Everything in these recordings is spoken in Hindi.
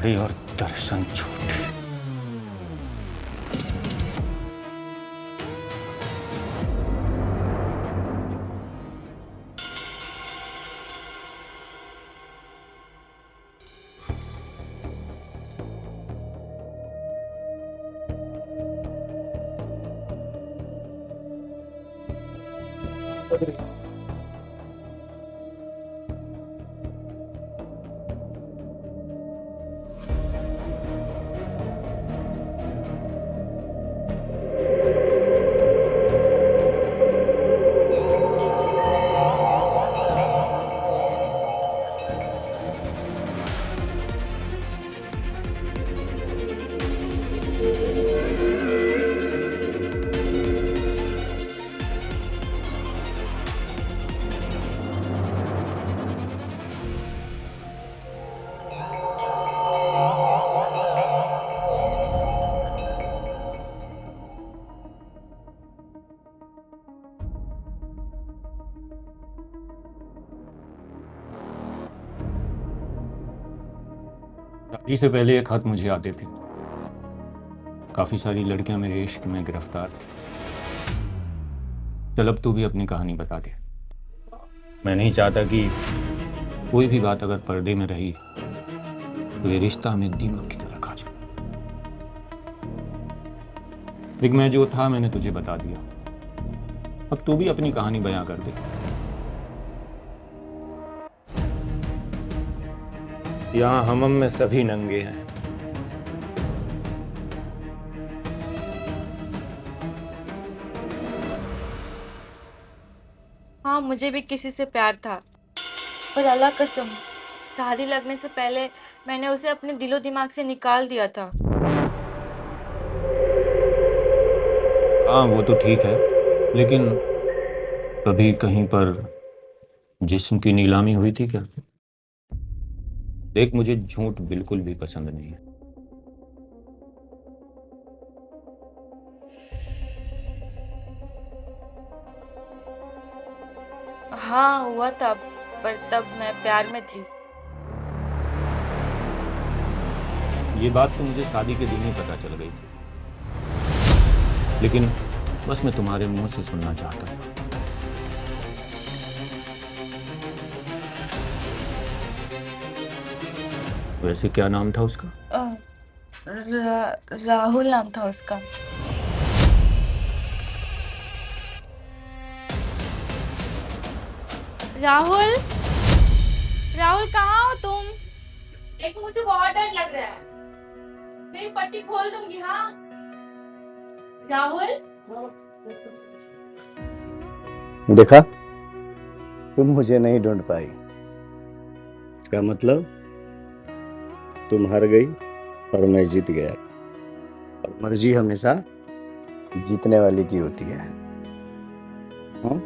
सच्चाई और दर्शन झूठ। शादी से पहले ये खत मुझे आते थे। काफी सारी लड़कियां मेरे इश्क में गिरफ्तार थी। चल अब तू भी अपनी कहानी बता दे। मैं नहीं चाहता कि कोई भी बात अगर पर्दे में रही तो ये रिश्ता हमें दीमक की तरह खा जाए। लेकिन मैं जो था मैंने तुझे बता दिया। अब तू भी अपनी कहानी बयां कर दे। यहाँ हम में सभी नंगे हैं। हाँ, मुझे भी किसी से प्यार था, पर अल्लाह कसम शादी लगने से पहले मैंने उसे अपने दिलो दिमाग से निकाल दिया था। हाँ वो तो ठीक है, लेकिन कभी कहीं पर जिस्म की नीलामी हुई थी क्या? देख मुझे झूठ बिल्कुल भी पसंद नहीं है। हाँ हुआ था, पर तब मैं प्यार में थी। ये बात तो मुझे शादी के दिन ही पता चल गई थी, लेकिन बस मैं तुम्हारे मुंह से सुनना चाहता था। वैसे क्या नाम था उसका? राहुल नाम था उसका। राहुल, राहुल कहाँ हो तुम? देखो मुझे बहुत डर लग रहा है, मेरी पट्टी खोल दूंगी। हाँ राहुल। देखा, तुम मुझे नहीं ढूंढ पाई। इसका मतलब तुम हार गई और मैं जीत गया। और मर्जी हमेशा जीतने वाले की होती है। हाँ?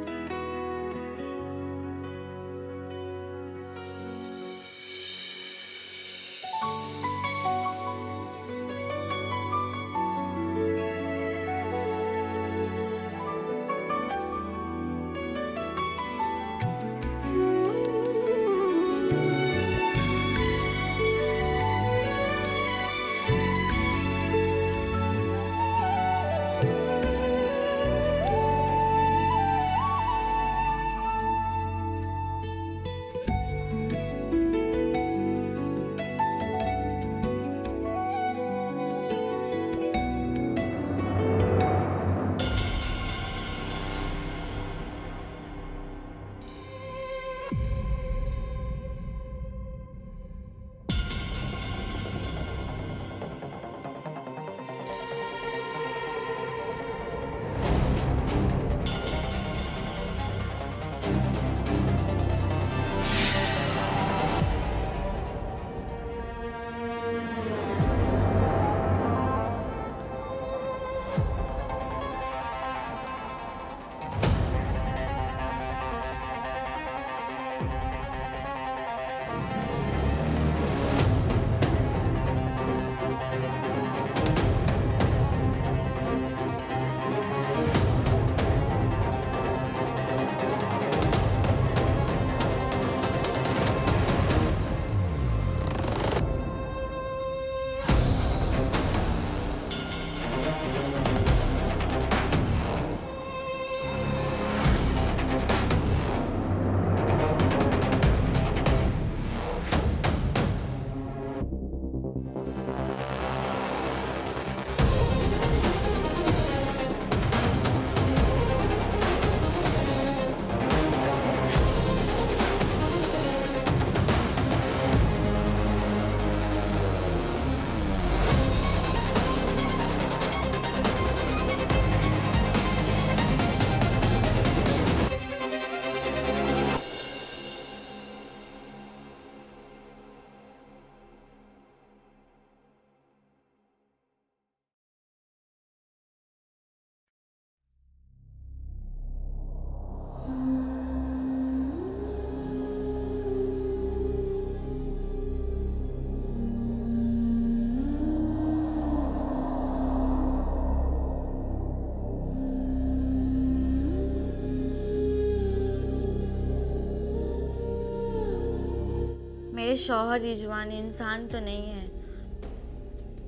मेरे शौहर रिजवान इंसान तो नहीं है।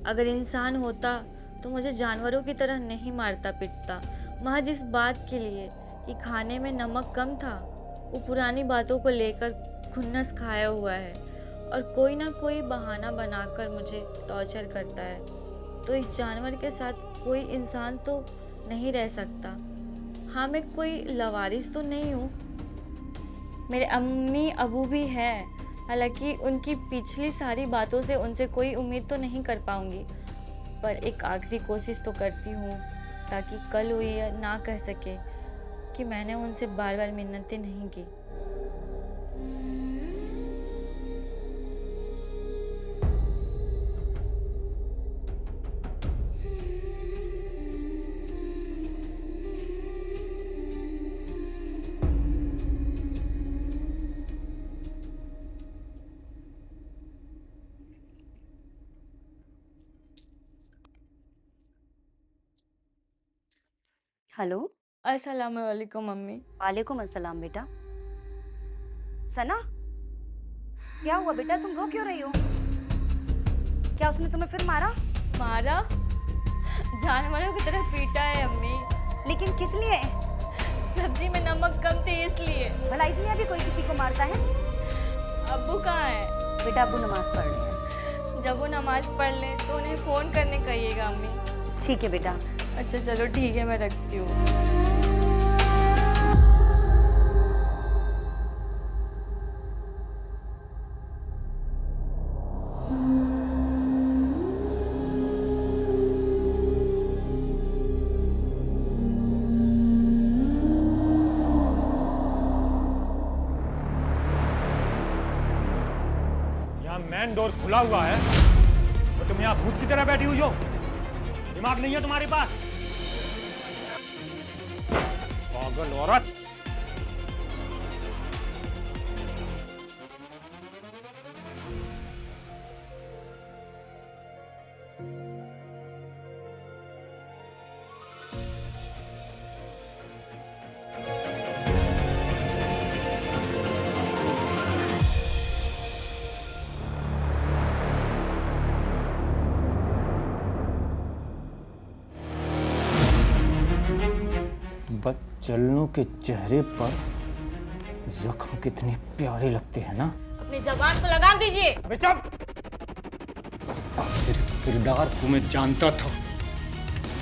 अगर इंसान होता तो मुझे जानवरों की तरह नहीं मारता पीटता, महज इस बात के लिए कि खाने में नमक कम था। वो पुरानी बातों को लेकर खुन्नस खाया हुआ है और कोई ना कोई बहाना बनाकर मुझे टॉर्चर करता है। तो इस जानवर के साथ कोई इंसान तो नहीं रह सकता। हाँ, मैं कोई लवारिस तो नहीं हूँ। मेरे अम्मी अबू भी हैं, हालांकि उनकी पिछली सारी बातों से उनसे कोई उम्मीद तो नहीं कर पाऊंगी, पर एक आखिरी कोशिश तो करती हूँ ताकि कल वो ये ना कह सके कि मैंने उनसे बार बार मिन्नतें नहीं की। हेलो। अस्सलाम वालेकुम मम्मी। वालेकुम अस्सलाम बेटा। सना, क्या हुआ बेटा, तुम रो क्यों रही हो? क्या उसने तुम्हें फिर मारा? मारा? जानवरों की तरह पीटा है अम्मी। लेकिन किस लिए? सब्जी में नमक कम थे इसलिए। भला इसलिए भी कोई किसी को मारता है? अब्बू कहाँ है? बेटा अब्बू नमाज पढ़ रहे हैं। जब वो नमाज पढ़ ले तो उन्हें फोन करने कहिएगा अम्मी। ठीक है बेटा। अच्छा चलो ठीक है, मैं रखती हूँ। मेन डोर खुला हुआ है तो तुम यहाँ भूत की तरह बैठी हुई हो? दिमाग नहीं है तुम्हारे पास? पागल औरत। बच्चलों के चेहरे पर जख्म कितने प्यारे लगते हैं ना। अपनी जबान को लगाम दीजिए। अबे चुप! आखिर किरदार को मैं जानता था,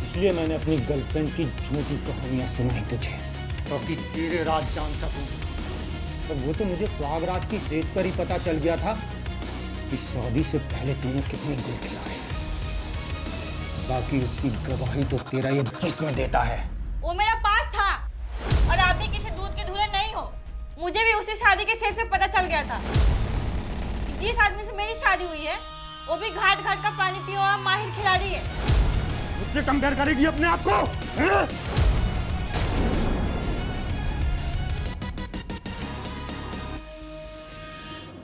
इसलिए मैंने अपनी गर्लफ्रेंड की झूठी कहानियां सुनाई तुझे ताकि तेरे राज जान सकूं। पर वो तो मुझे स्वागरात की स्टेज पर ही पता चल गया था कि शादी से पहले तूने कितने गुल खिलाए। बाकी उसकी गवाही तो तेरा ये जिस्म देता है। वो मेरा पास था और आप भी किसी दूध के धुले नहीं हो। मुझे भी उसी शादी के स्टेज पे पता चल गया था। जिस आदमी से मेरी शादी हुई है वो भी घाट घाट का पानी पियो हुआ माहिर खिलाड़ी है। मुझसे कंपेयर करेगी अपने आप को? हैं?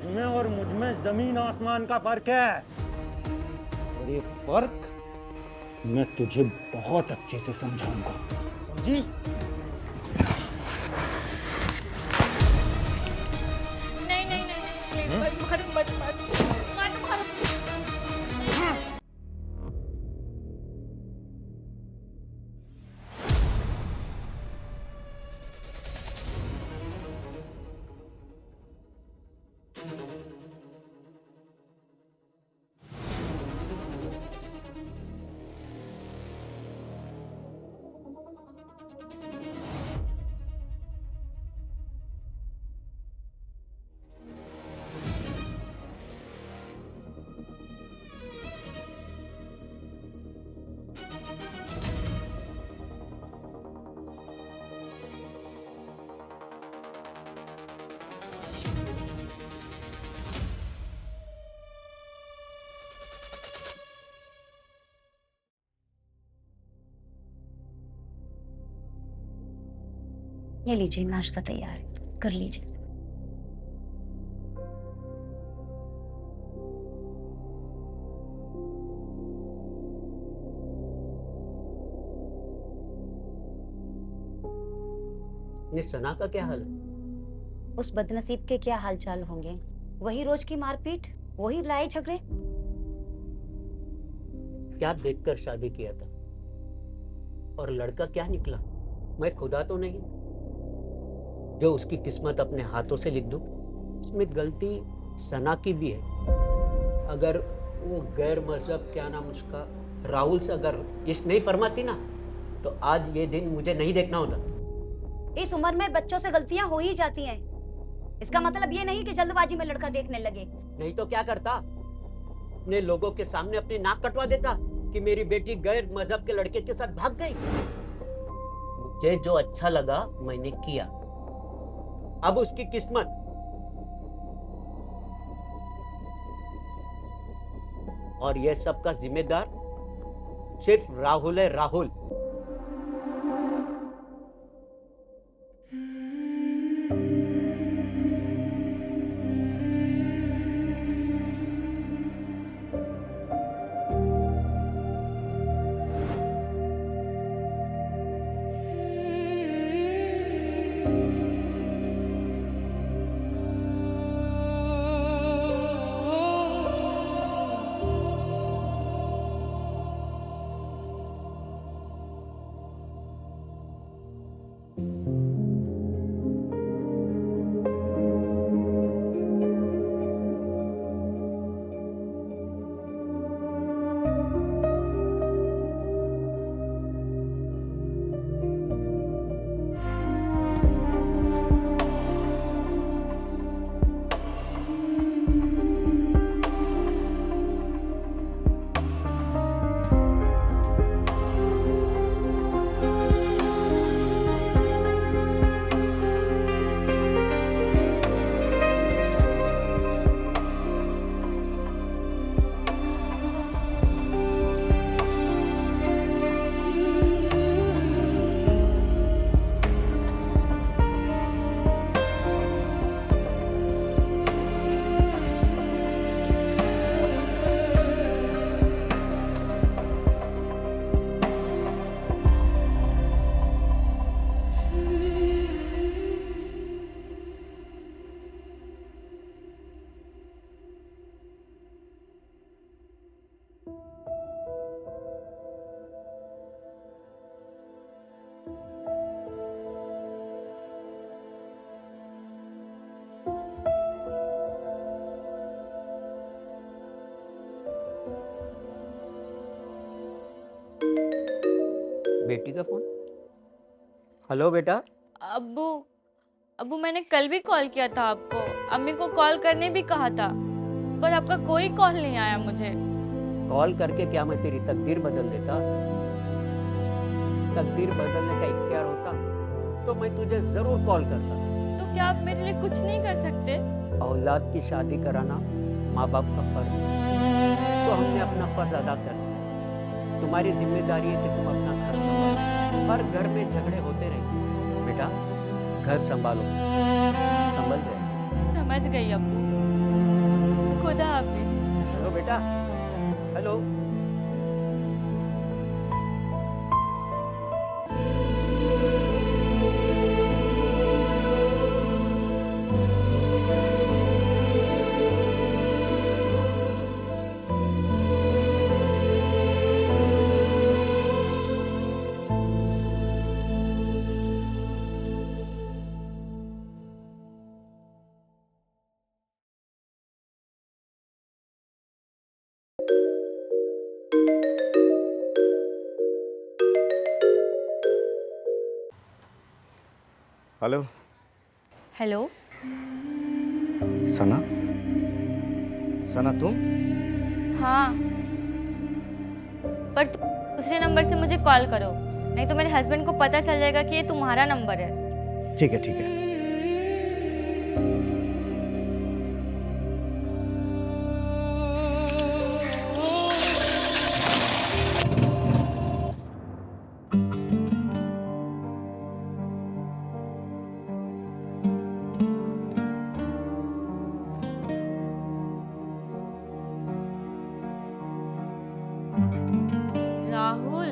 तुम्हें और मुझ में जमीन आसमान का फर्क है। और ये फर्क मैं तुझे बहुत अच्छे से समझाऊंगा, समझी? नहीं नहीं नहीं नहीं, मत मारो मत मारो मारो। ये लीजिए, नाश्ता तैयार है, कर लीजिए। ये सना का क्या हाल है? उस बदनसीब के क्या हालचाल होंगे वही रोज की मारपीट, वही लड़ाई झगड़े। क्या देखकर शादी किया था और लड़का क्या निकला? मैं खुदा तो नहीं जो उसकी किस्मत अपने हाथों से लिख दूं। उसमें गलती सना की भी है। अगर वो गैर मजहब, क्या नाम उसका, राहुल से अगर इश्क नहीं फरमाती ना, तो आज ये दिन मुझे नहीं देखना होता। इस उम्र में बच्चों से गलतियां हो ही जाती हैं। इसका मतलब ये नहीं कि जल्दबाजी में लड़का देखने लगे। नहीं तो क्या करता? अपने लोगों के सामने अपनी नाक कटवा देता कि मेरी बेटी गैर मजहब के लड़के के साथ भाग गई। मुझे जो अच्छा लगा मैंने किया। अब उसकी किस्मत। और ये सब का जिम्मेदार सिर्फ राहुल है, राहुल। बेटी का फोन। हेलो बेटा। अब्बू, अब्बू मैंने कल भी कॉल किया था आपको, अम्मी को कॉल करने भी कहा था, पर आपका कोई कॉल नहीं आया मुझे। कॉल करके क्या मैं तेरी तकदीर बदल देता? तकदीर बदलने का इख्तियार होता तो मैं तुझे जरूर कॉल करता। तो क्या आप मेरे लिए कुछ नहीं कर सकते? औलाद की शादी कराना माँ बाप का फर्ज है, तो हमने अपना फर्ज अदा कर दिया। तुम्हारी जिम्मेदारी है कि तुम अपना घर संभालो। हर घर में झगड़े होते रहेंगे बेटा, घर संभालो। संभल जाए। समझ गई अब्बू, खुदा हाफिज। हेलो बेटा, hello. Hello hello. Sana, Sana तुम? हाँ, पर तुम दूसरे नंबर से मुझे कॉल करो, नहीं तो मेरे हस्बैंड को पता चल जाएगा कि ये तुम्हारा नंबर है। ठीक है, ठीक है। राहुल,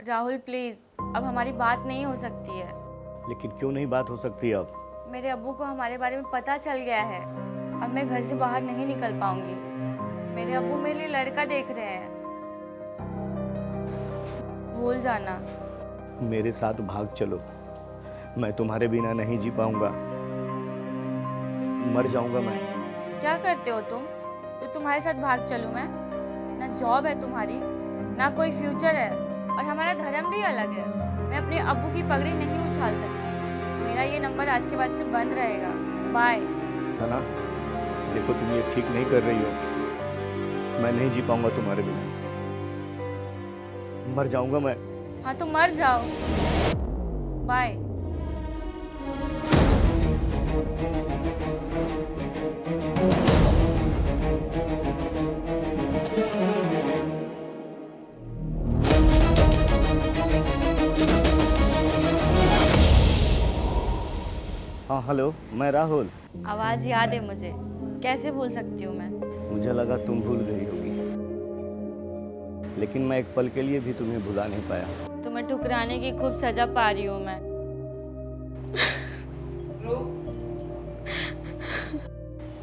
राहुल प्लीज़, अब हमारी बात नहीं हो सकती है। लेकिन क्यों नहीं बात हो सकती अब? मेरे अब्बू को हमारे बारे में पता चल गया है। अब मैं घर से बाहर नहीं निकल पाऊंगी। मेरे अब्बू मेरे लिए लड़का देख रहे हैं। भूल जाना। मेरे साथ भाग चलो, मैं तुम्हारे बिना नहीं जी पाऊंगा, मर जाऊंगा मैं। क्या करते हो तुम तो तुम्हारे साथ भाग चलूं मैं? ना जॉब है तुम्हारी, ना कोई फ्यूचर है, और हमारा धर्म भी अलग है। मैं अपने अब्बू की पगड़ी नहीं उछाल सकती। मेरा ये नंबर आज के बाद से बंद रहेगा। बाय। सना, देखो तुम ये ठीक नहीं कर रही हो। मैं नहीं जी पाऊंगा तुम्हारे बिना, मर जाऊंगा मैं। हाँ तो मर जाओ। बाय। हाँ हेलो, मैं राहुल। आवाज़ याद है मुझे, कैसे भूल सकती हूँ मैं? मुझे लगा तुम भूल गई होगी, लेकिन मैं एक पल के लिए भी तुम्हें भुला नहीं पाया। तुम्हें ठुकराने की खूब सजा पा रही हूँ मैं।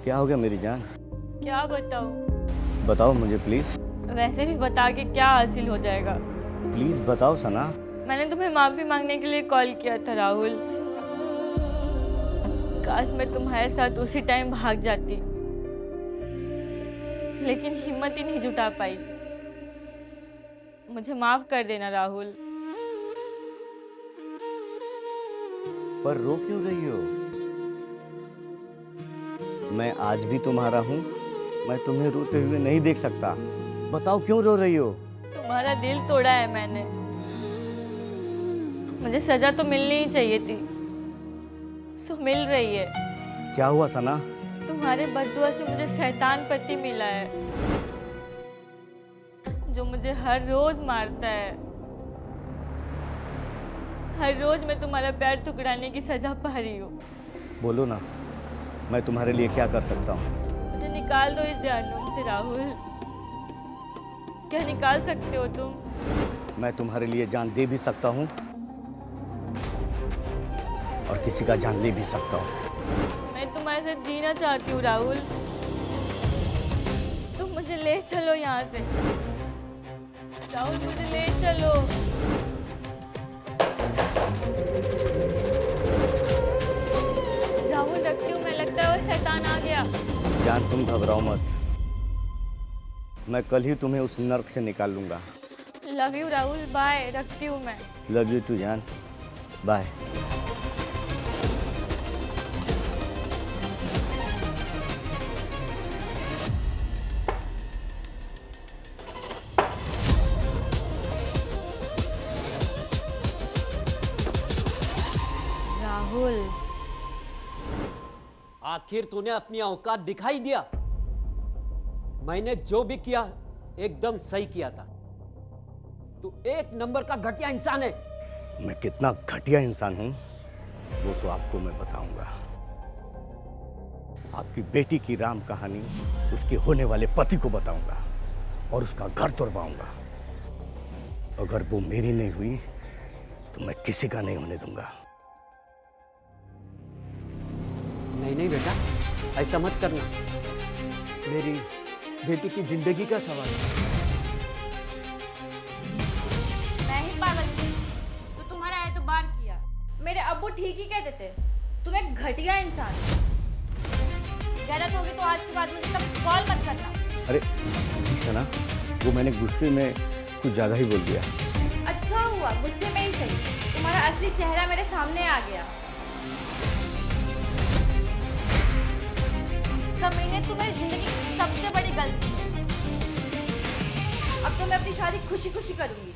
क्या हो गया मेरी जान? क्या बताऊँ? बताओ मुझे प्लीज। वैसे भी बता के क्या हासिल हो जाएगा? प्लीज बताओ सना। मैंने तुम्हें माफी मांगने के लिए कॉल किया था राहुल। काश मैं तुम्हारे साथ उसी टाइम भाग जाती, लेकिन हिम्मत ही नहीं जुटा पाई। मुझे माफ कर देना राहुल। पर रो क्यों रही हो? मैं आज भी तुम्हारा हूँ, मैं तुम्हें रोते हुए नहीं देख सकता। बताओ क्यों रो रही हो? तुम्हारा दिल तोड़ा है मैंने। मुझे सजा तो मिलनी ही चाहिए थी, सो मिल रही है। क्या हुआ सना? तुम्हारे बददुआ से मुझे शैतान पति मिला है, जो मुझे हर रोज मारता है। हर रोज मैं तुम्हारा पैर टुकड़ाने की सजा पा रही हूँ। बोलो ना, मैं तुम्हारे लिए क्या कर सकता हूँ? मुझे निकाल दो इस जहन्नुम से राहुल। क्या निकाल सकते हो तुम? मैं तुम्हारे लिए जान दे भी सकता हूँ और किसी का जान ले भी सकता हूँ। मैं तुम्हारे साथ जीना चाहती हूँ राहुल। तुम मुझे ले चलो यहाँ से। राहुल मुझे ले चलो। राहुल रखती हूँ मैं, लगता है वो शैतान आ गया। जान तुम घबराओ मत, मैं कल ही तुम्हें उस नर्क से निकाल लूंगा। Love you Rahul, bye. रखती हूँ मैं। लव यू टू जान, बाय। राहुल, आखिर तूने अपनी औकात दिखाई दिया। मैंने जो भी किया एकदम सही किया था। तू एक नंबर का घटिया इंसान है। मैं कितना घटिया इंसान हूं वो तो आपको मैं बताऊंगा। आपकी बेटी की राम कहानी उसके होने वाले पति को बताऊंगा और उसका घर तोड़वाऊंगा। अगर वो मेरी नहीं हुई तो मैं किसी का नहीं होने दूंगा। नहीं नहीं बेटा, ऐसा मत करना। मेरी बेटी की जिंदगी का सवाल है। मैं ही पागल थी जो तुम्हारा एतबार किया। मेरे अब्बू ठीक ही कहते थे, तुम एक घटिया इंसान। गलत होगी तो आज के बाद मुझे कभी कॉल मत करना। अरे सना, वो मैंने गुस्से में कुछ ज्यादा ही बोल दिया। अच्छा हुआ गुस्से में ही सही, तुम्हारा असली चेहरा मेरे सामने आ गया। कमीने, तुम्हारी जिंदगी की सबसे बड़ी गलती है। अब तो मैं अपनी शादी खुशी खुशी करूंगी।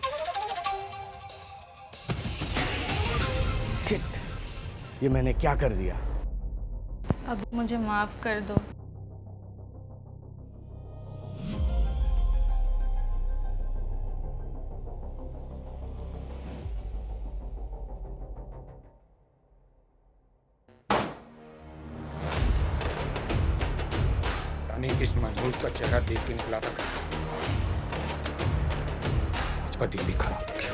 शिट, ये मैंने क्या कर दिया? अब मुझे माफ कर दो। इस मनहूस का चेहरा देख के निकला था। उसका दिल भी खराब हो गया।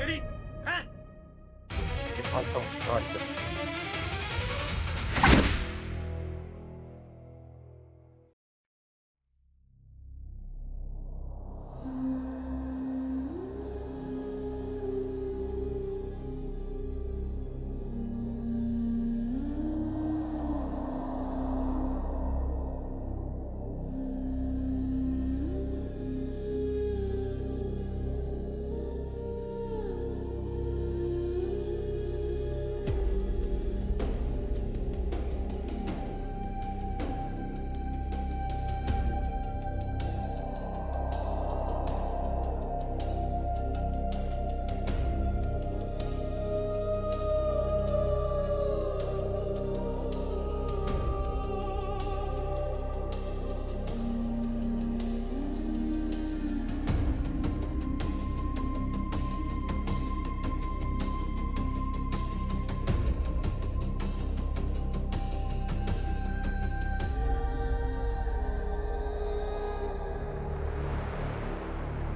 तेरी हैं? दिखाता हूँ राज का।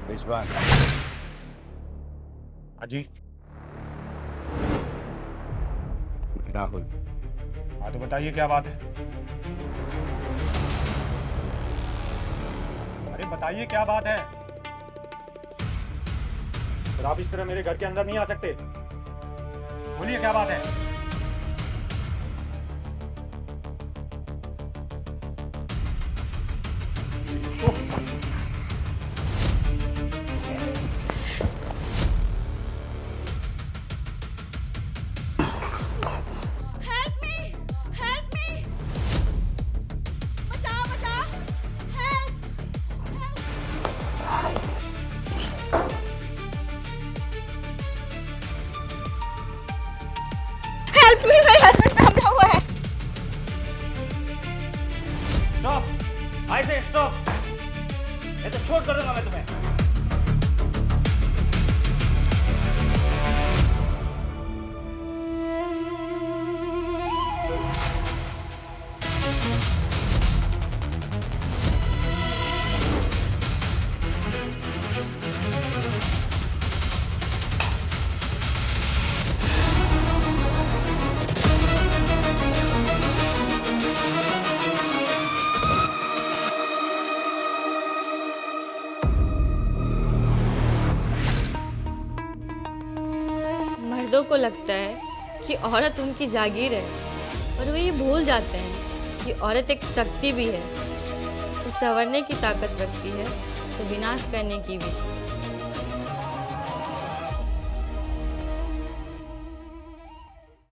रिजवान, अजी राहुल, हाँ तो बताइए क्या बात है? अरे बताइए क्या बात है? फिर आप इस तरह मेरे घर के अंदर नहीं आ सकते। बोलिए क्या बात है? हेल्प मी, हेल्प मी, बचाओ बचाओ, हेल्प, हेल्प मी, मेरे हस्बैंड पे हमला हुआ है। स्टॉप! आई से स्टॉप! ये तो छोड़ कर दूंगा मैं तुम्हें। मर्दों को लगता है कि औरत उनकी जागीर है, और वे ये भूल जाते हैं कि औरत एक शक्ति भी है। वो संवरने की ताकत रखती है तो विनाश करने की भी।